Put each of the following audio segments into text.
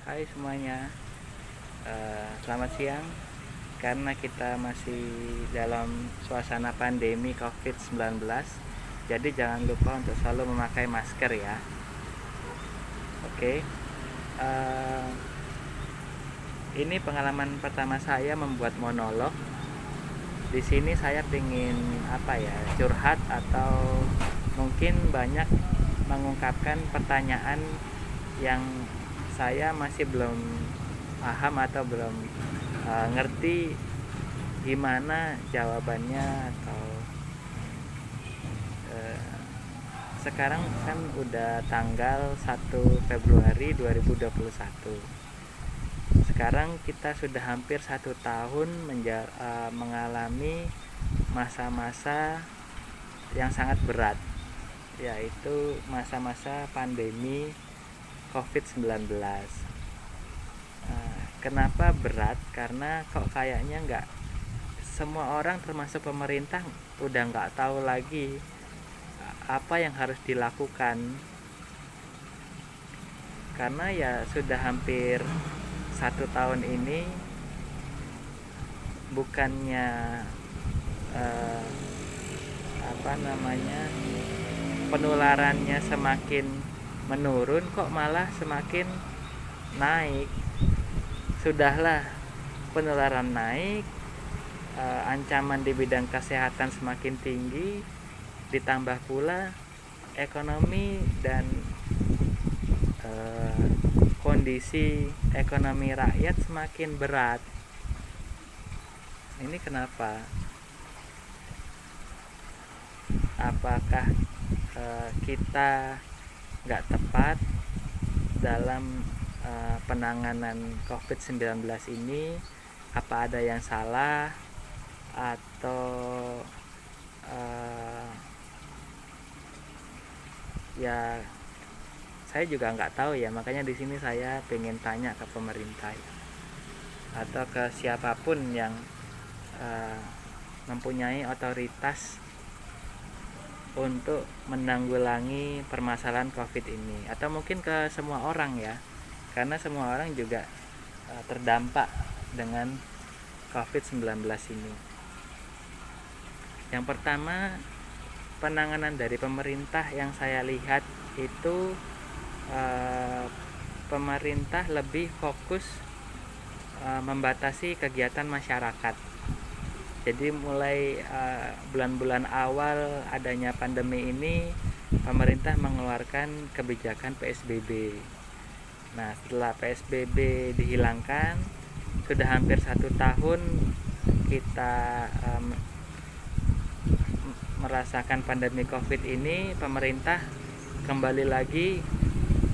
Hai semuanya, selamat siang. Karena kita masih dalam suasana pandemi COVID-19, jadi jangan lupa untuk selalu memakai masker ya. Oke, eh, ini pengalaman pertama saya membuat monolog. Di sini saya ingin curhat atau mungkin banyak mengungkapkan pertanyaan yang saya masih belum paham atau belum ngerti gimana jawabannya atau uh, sekarang kan udah tanggal 1 Februari 2021. Sekarang kita sudah hampir 1 tahun mengalami masa-masa yang sangat berat, yaitu masa-masa pandemi COVID-19. Kenapa berat? Karena kok kayaknya nggak semua orang termasuk pemerintah udah nggak tahu lagi apa yang harus dilakukan, karena ya sudah hampir 1 tahun ini bukannya eh, penularannya semakin menurun, kok malah semakin naik. Sudahlah penularan naik, ancaman di bidang kesehatan semakin tinggi, ditambah pula ekonomi dan kondisi ekonomi rakyat semakin berat. Ini kenapa? Apakah kita nggak tepat dalam penanganan COVID-19 ini? Apa ada yang salah atau ya saya juga nggak tahu ya. Makanya di sini saya pengen tanya ke pemerintah ya, atau ke siapapun yang mempunyai otoritas untuk menanggulangi permasalahan COVID ini, atau mungkin ke semua orang ya, karena semua orang juga terdampak dengan COVID-19 ini. Yang pertama, penanganan dari pemerintah yang saya lihat itu pemerintah lebih fokus membatasi kegiatan masyarakat. Jadi mulai bulan-bulan awal adanya pandemi ini, pemerintah mengeluarkan kebijakan PSBB. Nah, setelah PSBB dihilangkan, sudah hampir 1 tahun kita merasakan pandemi COVID ini. Pemerintah kembali lagi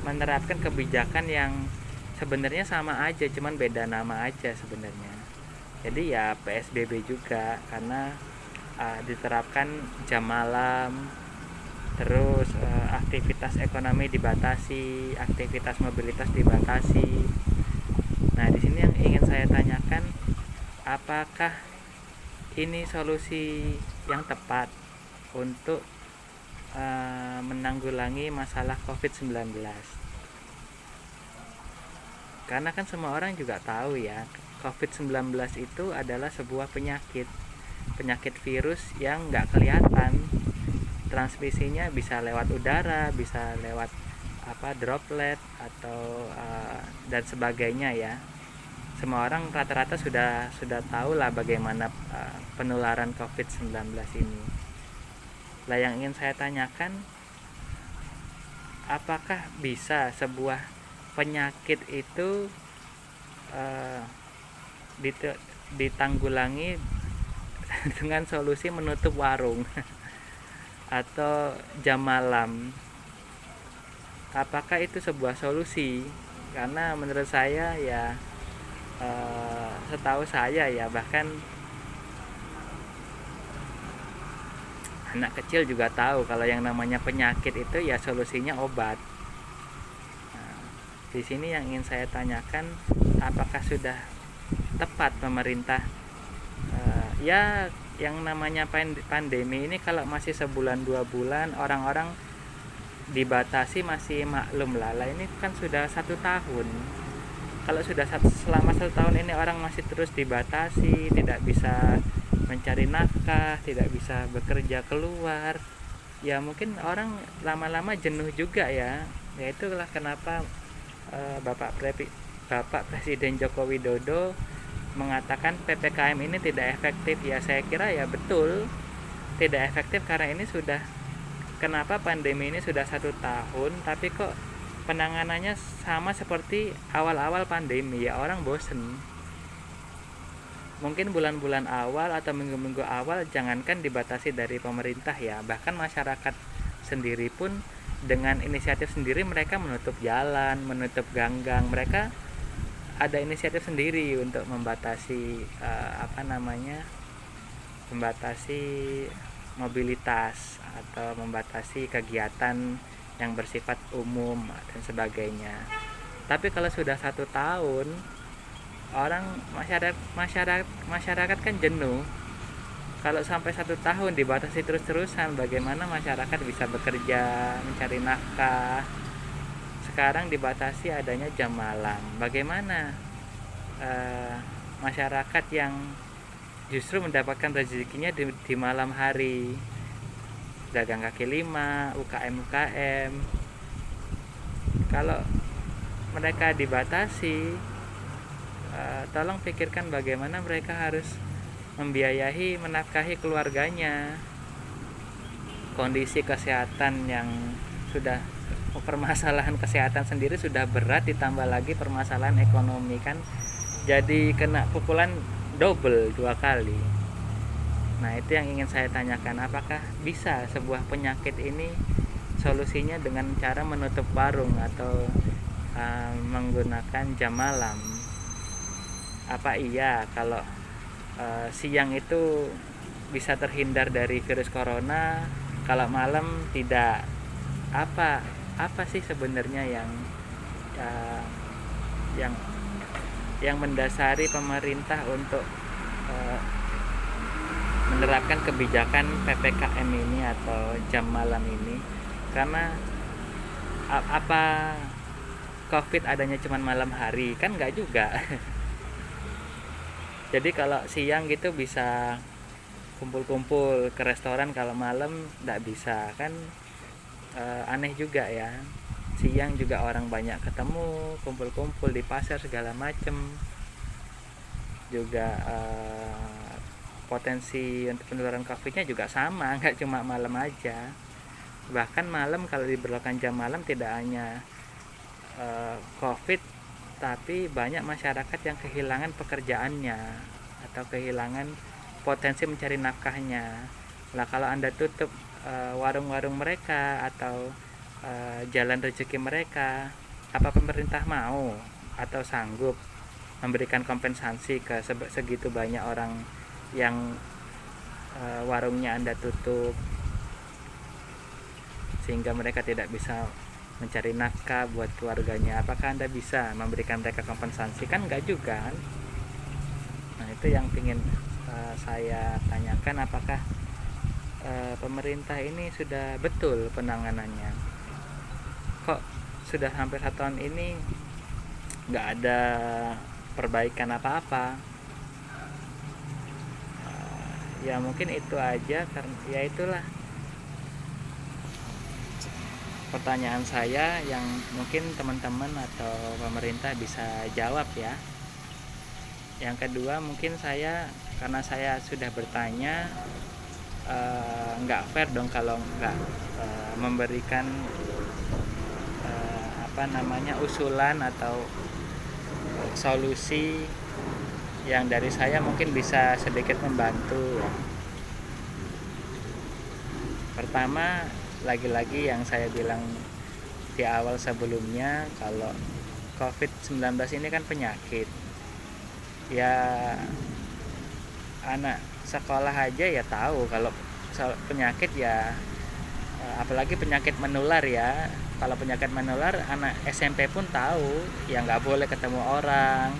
menerapkan kebijakan yang sebenarnya sama aja, cuman beda nama aja sebenarnya. Jadi ya PSBB juga, karena diterapkan jam malam, terus aktivitas ekonomi dibatasi, aktivitas mobilitas dibatasi. Nah, di sini yang ingin saya tanyakan, apakah ini solusi yang tepat untuk menanggulangi masalah COVID-19? Karena kan semua orang juga tahu ya, COVID-19 itu adalah sebuah penyakit virus yang nggak kelihatan. Transmisinya bisa lewat udara, bisa lewat droplet atau dan sebagainya ya. Semua orang rata-rata sudah tahu lah bagaimana penularan COVID-19 ini. Lah, yang ingin saya tanyakan, apakah bisa sebuah penyakit itu ditanggulangi dengan solusi menutup warung atau jam malam? Apakah itu sebuah solusi? Karena menurut saya ya, setahu saya ya, bahkan anak kecil juga tahu kalau yang namanya penyakit itu ya solusinya obat. Nah, di sini yang ingin saya tanyakan, apakah sudah tepat pemerintah ya, yang namanya pandemi ini kalau masih sebulan 2 bulan orang-orang dibatasi masih maklum lah. Ini kan sudah 1 tahun. kalau sudah selama 1 tahun ini orang masih terus dibatasi, tidak bisa mencari nafkah, tidak bisa bekerja keluar, ya mungkin orang lama-lama jenuh juga ya. Ya itulah kenapa Bapak Presiden Joko Widodo mengatakan PPKM ini tidak efektif. Ya saya kira ya betul tidak efektif, karena ini sudah, kenapa pandemi ini sudah 1 tahun tapi kok penanganannya sama seperti awal-awal pandemi. Ya orang bosen. Mungkin bulan-bulan awal atau minggu-minggu awal jangankan dibatasi dari pemerintah ya, bahkan masyarakat sendiri pun dengan inisiatif sendiri mereka menutup jalan, menutup gang-gang. Mereka ada inisiatif sendiri untuk membatasi membatasi mobilitas atau membatasi kegiatan yang bersifat umum dan sebagainya. Tapi kalau sudah 1 tahun, masyarakat kan jenuh. Kalau sampai 1 tahun dibatasi terus-terusan, bagaimana masyarakat bisa bekerja, mencari nafkah? Sekarang dibatasi adanya jam malam. Bagaimana masyarakat yang justru mendapatkan rezekinya di malam hari, dagang kaki lima, UKM, kalau mereka dibatasi, tolong pikirkan bagaimana mereka harus membiayai, menafkahi keluarganya. Kondisi kesehatan yang sudah, permasalahan kesehatan sendiri sudah berat, ditambah lagi permasalahan ekonomi, kan jadi kena pukulan double 2 kali. Nah itu yang ingin saya tanyakan, apakah bisa sebuah penyakit ini solusinya dengan cara menutup warung atau menggunakan jam malam? Apa iya kalau siang itu bisa terhindar dari virus corona, kalau malam tidak? Apa sih sebenarnya yang mendasari pemerintah untuk menerapkan kebijakan PPKM ini atau jam malam ini? Karena apa COVID adanya cuma malam hari? Kan enggak juga. Jadi kalau siang gitu bisa kumpul-kumpul ke restoran, kalau malam enggak bisa, kan aneh juga ya. Siang juga orang banyak ketemu, kumpul-kumpul di pasar segala macem. Juga potensi untuk penularan COVID-nya juga sama, nggak cuma malam aja. Bahkan malam kalau diberlakukan jam malam tidak hanya COVID, tapi banyak masyarakat yang kehilangan pekerjaannya atau kehilangan potensi mencari nafkahnya. Lah kalau Anda tutup warung-warung mereka atau jalan rezeki mereka, apa pemerintah mau atau sanggup memberikan kompensasi ke segitu banyak orang yang warungnya Anda tutup sehingga mereka tidak bisa mencari nafkah buat keluarganya? Apakah Anda bisa memberikan mereka kompensasi? Kan enggak juga kan? Nah itu yang ingin saya tanyakan, apakah pemerintah ini sudah betul penanganannya? Kok sudah hampir 1 tahun ini nggak ada perbaikan apa-apa? Ya mungkin itu aja, karena ya itulah pertanyaan saya yang mungkin teman-teman atau pemerintah bisa jawab ya. Yang kedua, mungkin karena saya sudah bertanya, nggak fair dong kalau nggak memberikan usulan atau solusi yang dari saya mungkin bisa sedikit membantu ya. Pertama, lagi-lagi yang saya bilang di awal sebelumnya, kalau COVID-19 ini kan penyakit ya. Anak sekolah aja ya tahu kalau penyakit ya, apalagi penyakit menular ya. Kalau penyakit menular, anak SMP pun tahu ya, nggak boleh ketemu orang,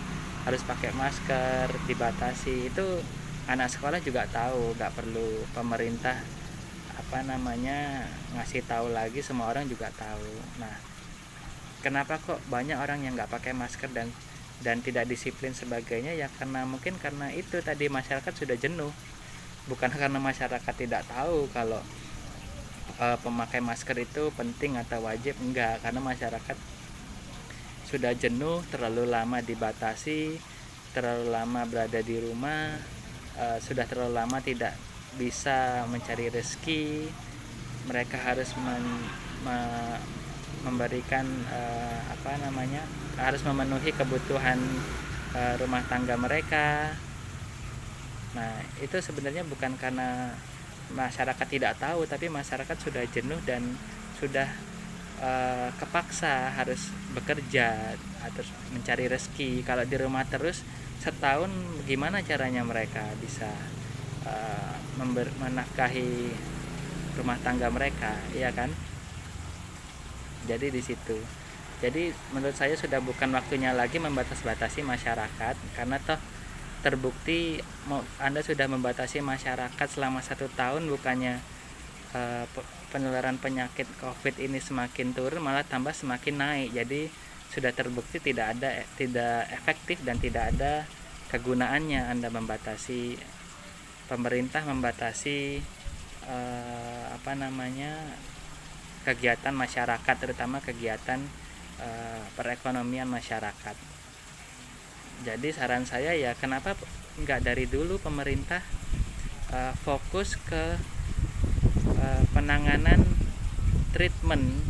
harus pakai masker, dibatasi. Itu anak sekolah juga tahu, nggak perlu pemerintah ngasih tahu lagi, semua orang juga tahu. Nah kenapa kok banyak orang yang nggak pakai masker dan dan tidak disiplin sebagainya ya karena itu tadi masyarakat sudah jenuh, bukan karena masyarakat tidak tahu kalau pemakai masker itu penting atau wajib, enggak, karena masyarakat sudah jenuh, terlalu lama dibatasi, terlalu lama berada di rumah, sudah terlalu lama tidak bisa mencari rezeki. Mereka harus memberikan harus memenuhi kebutuhan rumah tangga mereka. Nah, itu sebenarnya bukan karena masyarakat tidak tahu, tapi masyarakat sudah jenuh dan sudah kepaksa harus bekerja atau mencari rezeki. Kalau di rumah terus setahun, gimana caranya mereka bisa menafkahi rumah tangga mereka, ya kan? Jadi di situ. Jadi menurut saya sudah bukan waktunya lagi membatas-batasi masyarakat, karena toh terbukti Anda sudah membatasi masyarakat selama 1 tahun, bukannya penularan penyakit COVID ini semakin turun, malah tambah semakin naik. Jadi sudah terbukti tidak efektif dan tidak ada kegunaannya Anda membatasi, pemerintah membatasi kegiatan masyarakat, terutama kegiatan perekonomian masyarakat. Jadi saran saya ya, kenapa nggak dari dulu pemerintah fokus ke penanganan treatment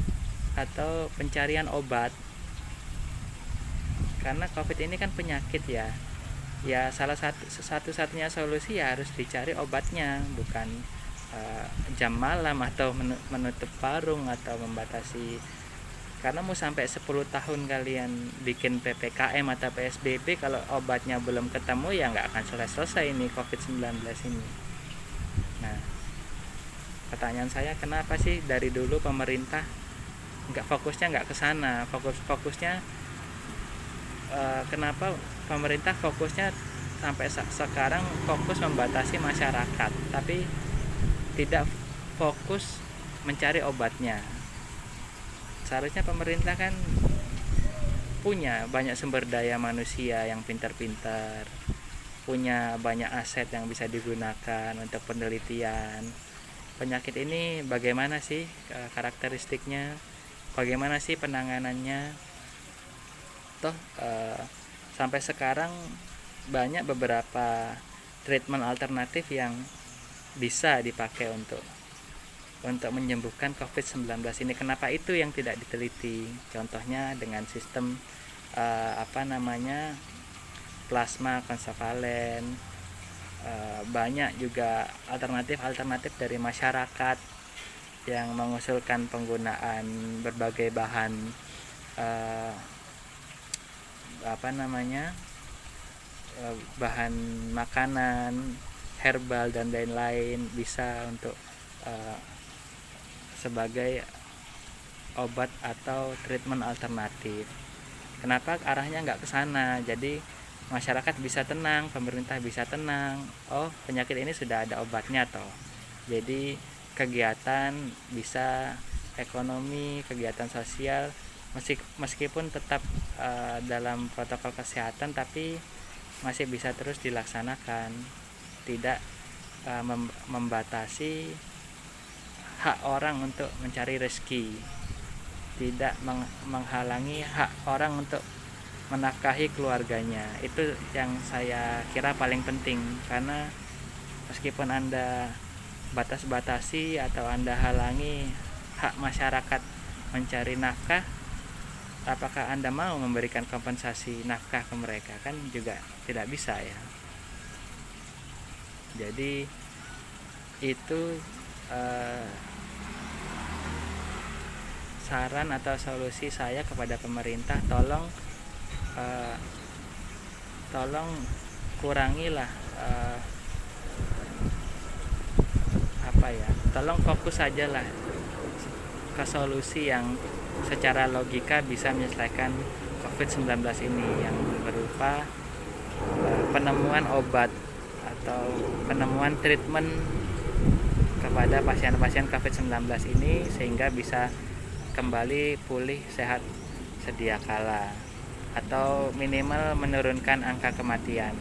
atau pencarian obat, karena COVID ini kan penyakit ya. Ya satu-satunya solusi ya harus dicari obatnya, bukan jam malam atau menutup warung atau membatasi. Karena mau sampai 10 tahun kalian bikin PPKM atau PSBB, kalau obatnya belum ketemu ya nggak akan selesai ini COVID-19 ini. Nah, pertanyaan saya, kenapa sih dari dulu pemerintah fokusnya nggak ke sana? Fokusnya kenapa pemerintah fokusnya sampai sekarang fokus membatasi masyarakat, tapi tidak fokus mencari obatnya? Seharusnya pemerintah kan punya banyak sumber daya manusia yang pintar-pintar, punya banyak aset yang bisa digunakan untuk penelitian. Penyakit ini bagaimana sih karakteristiknya, bagaimana sih penanganannya? Toh sampai sekarang banyak beberapa treatment alternatif yang bisa dipakai untuk menyembuhkan COVID-19 ini. Kenapa itu yang tidak diteliti? Contohnya dengan sistem plasma konvalen. Banyak juga alternatif dari masyarakat yang mengusulkan penggunaan berbagai bahan bahan makanan, herbal dan lain-lain, bisa untuk sebagai obat atau treatment alternatif. Kenapa arahnya nggak ke sana? Jadi masyarakat bisa tenang, pemerintah bisa tenang. Oh, penyakit ini sudah ada obatnya toh. Jadi kegiatan bisa, ekonomi, kegiatan sosial meskipun tetap dalam protokol kesehatan, tapi masih bisa terus dilaksanakan. Tidak membatasi hak orang untuk mencari rezeki, tidak menghalangi hak orang untuk menafkahi keluarganya. Itu yang saya kira paling penting, karena meskipun Anda batasi atau Anda halangi hak masyarakat mencari nafkah, apakah Anda mau memberikan kompensasi nafkah ke mereka? Kan juga tidak bisa ya. Jadi itu saran atau solusi saya kepada pemerintah, tolong kurangilah tolong fokus saja lah ke solusi yang secara logika bisa menyelesaikan COVID-19 ini, yang berupa penemuan obat atau penemuan treatment kepada pasien-pasien COVID-19 ini, sehingga bisa kembali pulih sehat sedia kala. atau minimal menurunkan angka kematian.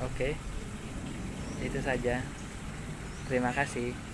Oke, itu saja. Terima kasih.